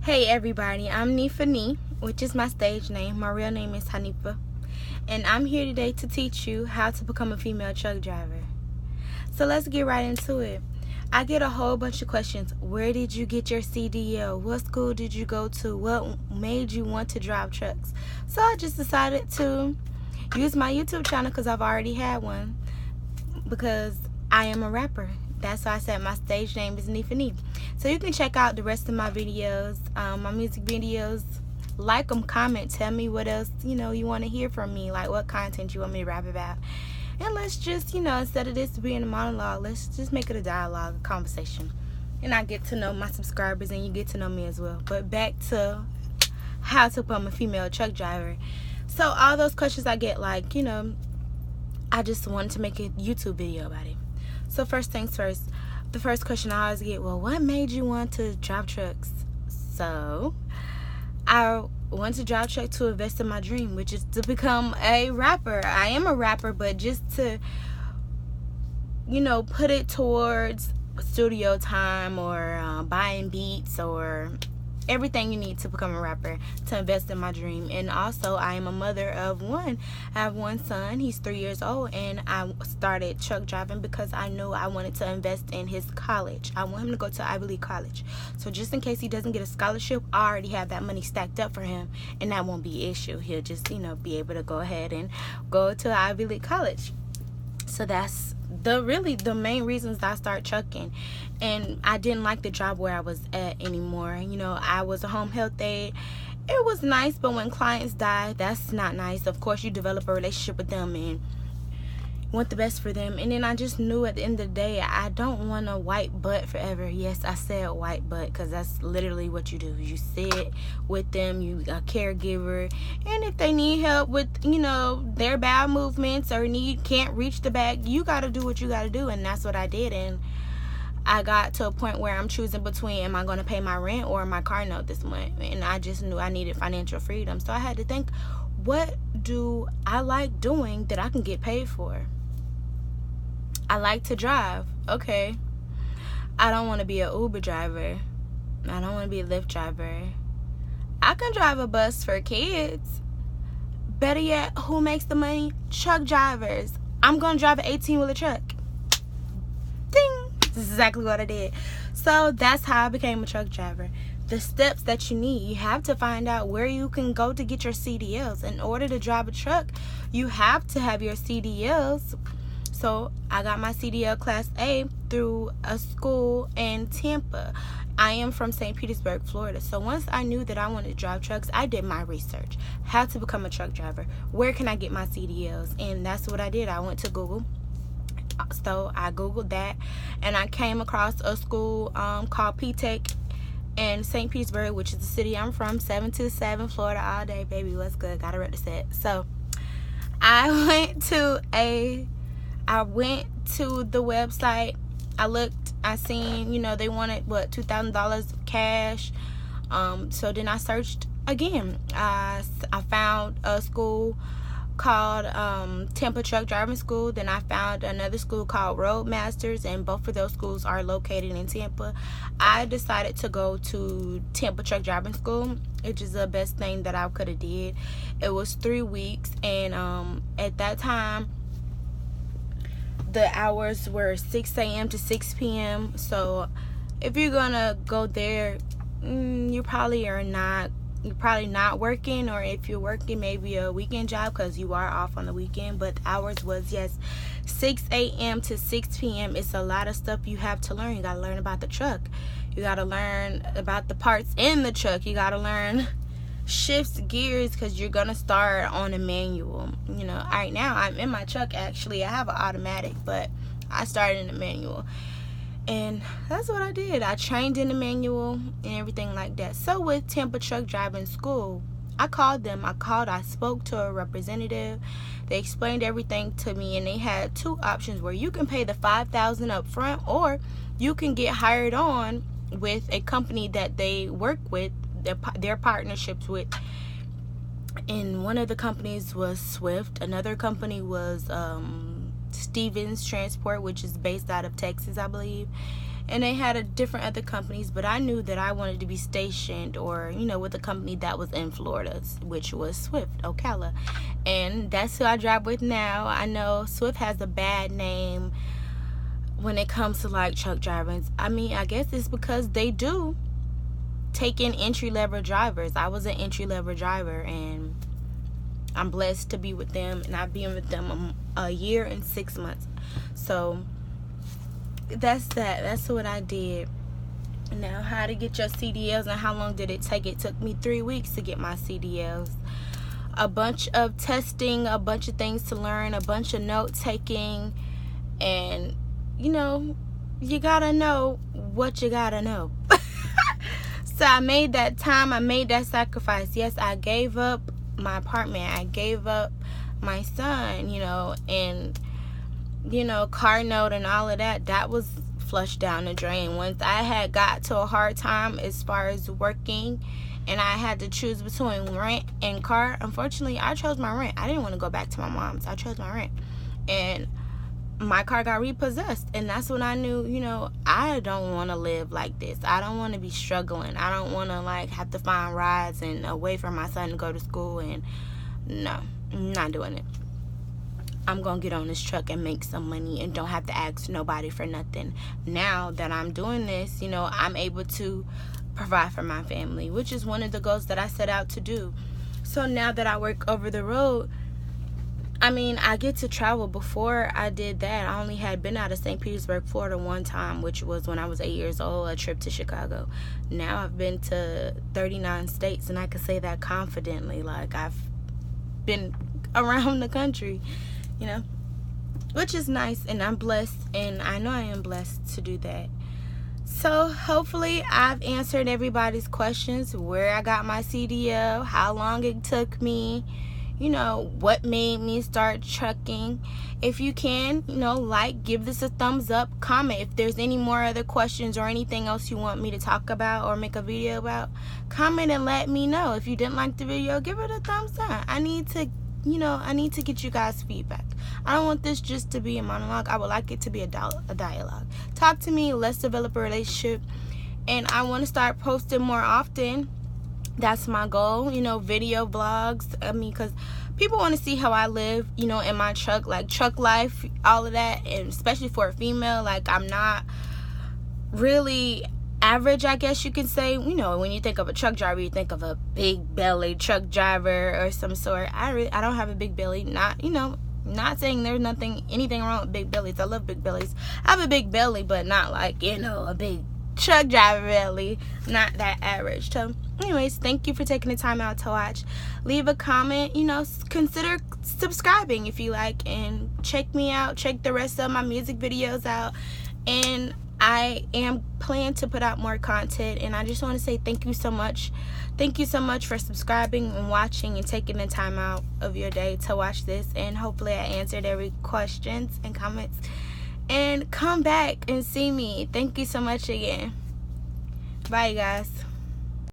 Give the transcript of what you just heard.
Hey everybody, I'm Neefah Nee, which is my stage name. My real name is Haneefah, and I'm here today to teach you how to become a female truck driver. So let's get right into it. I get a whole bunch of questions. Where did you get your CDL? What school did you go to? What made you want to drive trucks? So I just decided to use my YouTube channel because I've already had one, because I am a rapper. That's why I said my stage name is Neefah Nee. So you can check out the rest of my videos, my music videos. Like them, comment, tell me what else you want to hear from me, like what content you want me to rap about. And let's just, instead of this being a monologue, let's just make it a dialogue, a conversation. And I get to know my subscribers and you get to know me as well. But back to how to become a female truck driver. So all those questions I get, I just wanted to make a YouTube video about it. So first things first, the first question I always get, well, what made you want to drive trucks? So I want to drive truck to invest in my dream, which is to become a rapper. I am a rapper, but just to, put it towards studio time or buying beats or everything you need to become a rapper, to invest in my dream. And also, I am a mother of one. I have one son. He's 3 years old, and I started truck driving because I knew I wanted to invest in his college. I want him to go to Ivy League college. So just in case he doesn't get a scholarship, I already have that money stacked up for him, and that won't be an issue. He'll just, be able to go ahead and go to Ivy League college. So that's the main reasons I started trucking. And I didn't like the job where I was at anymore. I was a home health aide. It was nice, but when clients die, that's not nice. Of course, you develop a relationship with them and want the best for them. And then I just knew at the end of the day, I don't want a white butt forever. Yes, I said white butt because that's literally what you do. You sit with them, you a caregiver, and if they need help with their bowel movements or can't reach the bag, you got to do what you got to do. And that's what I did. And I got to a point where I'm choosing between, am I going to pay my rent or my car note this month? And I just knew I needed financial freedom. So I had to think, what do I like doing that I can get paid for? I like to drive. Okay. I don't want to be an Uber driver. I don't want to be a Lyft driver. I can drive a bus for kids. Better yet, who makes the money? Truck drivers. I'm going to drive an 18-wheeler truck. Ding! This is exactly what I did. So that's how I became a truck driver. The steps that you need, you have to find out where you can go to get your CDLs. In order to drive a truck, you have to have your CDLs. So I got my Cdl Class A through a school in Tampa. I am from St. Petersburg, Florida. So once I knew that I wanted to drive trucks, I did my research. How to become a truck driver. Where can I get my CDLs? And that's what I did. I went to Google. So I Googled that, and I came across a school called P-Tech in St. Petersburg, which is the city I'm from. 727 Florida all day, baby. What's good? Gotta rep the set. So I went to the website. I looked, I seen, they wanted what, $2,000 cash. So then I searched again. I found a school called Tampa Truck Driving School. Then I found another school called Roadmasters, and both of those schools are located in Tampa. I decided to go to Tampa Truck Driving School, which is the best thing that I could have did. It was 3 weeks, and at that time the hours were 6 a.m. to 6 p.m. So if you're gonna go there, you're probably not working, or if you're working, maybe a weekend job because you are off on the weekend. But the hours was, yes, 6 a.m. to 6 p.m. It's a lot of stuff you have to learn. You got to learn about the truck. You got to learn about the parts in the truck. You got to learn shifts, gears, because you're going to start on a manual. Right now I'm in my truck. Actually, I have an automatic, but I started in a manual. And that's what I did. I trained in the manual and everything like that. So with Tampa Truck Driving School, I called them. I spoke to a representative. They explained everything to me, and they had two options where you can pay the $5,000 up front, or you can get hired on with a company that they work with, their partnerships with. And one of the companies was Swift. Another company was Stevens Transport, which is based out of Texas, I believe. and they had different other companies, but I knew that I wanted to be stationed or, you know, with a company that was in Florida, which was Swift, Ocala. And that's who I drive with now. I know Swift has a bad name when it comes to like truck drivers. I mean, I guess it's because they do take in entry-level drivers. I was an entry-level driver, and I'm blessed to be with them, and I've been with them a year and 6 months. So that's that. That's what I did. Now, how to get your CDLs and how long did it take? It took me 3 weeks to get my CDLs. A bunch of testing, a bunch of things to learn, a bunch of note taking, and you know, you gotta know what you gotta know. So I made that time, I made that sacrifice. Yes, I gave up my apartment, I gave up my son, you know, and you know, car note and all of that, that was flushed down the drain. Once I had got to a hard time as far as working, and I had to choose between rent and car, unfortunately I chose my rent. I didn't want to go back to my mom's. I chose my rent, and my car got repossessed. And that's when I knew, you know, I don't want to live like this. I don't want to be struggling. I don't want to like have to find rides and away from my son to go to school. And no, I'm not doing it. I'm gonna get on this truck and make some money and don't have to ask nobody for nothing. Now that I'm doing this, you know, I'm able to provide for my family, which is one of the goals that I set out to do. So now that I work over the road, I mean, I get to travel. Before I did that, I only had been out of St. Petersburg, Florida one time, which was when I was 8 years old, a trip to Chicago. Now I've been to 39 states, and I can say that confidently. Like, I've been around the country, you know, which is nice, and I'm blessed, and I know I am blessed to do that. So hopefully I've answered everybody's questions, where I got my CDL, how long it took me, you know, what made me start trucking. If you can, you know, like, give this a thumbs up, comment if there's any more other questions or anything else you want me to talk about or make a video about. Comment and let me know. If you didn't like the video, give it a thumbs down. I need to, you know, I need to get you guys feedback. I don't want this just to be a monologue. I would like it to be a dialogue. Talk to me, let's develop a relationship, and I want to start posting more often. That's my goal, you know, video vlogs. I mean, because people want to see how I live, you know, in my truck, like truck life, all of that. And especially for a female, like, I'm not really average, I guess you can say. You know, when you think of a truck driver, you think of a big belly truck driver or some sort. I don't have a big belly. Not, you know, not saying there's anything wrong with big bellies. I love big bellies. I have a big belly, but not like, you know, a big truck driver belly. Not that average. So anyways, thank you for taking the time out to watch. Leave a comment, you know, consider subscribing if you like, and check me out, check the rest of my music videos out. And I am planning to put out more content, and I just want to say thank you so much. Thank you so much for subscribing and watching and taking the time out of your day to watch this. And hopefully I answered every questions and comments. And come back and see me. Thank you so much again. Bye, guys.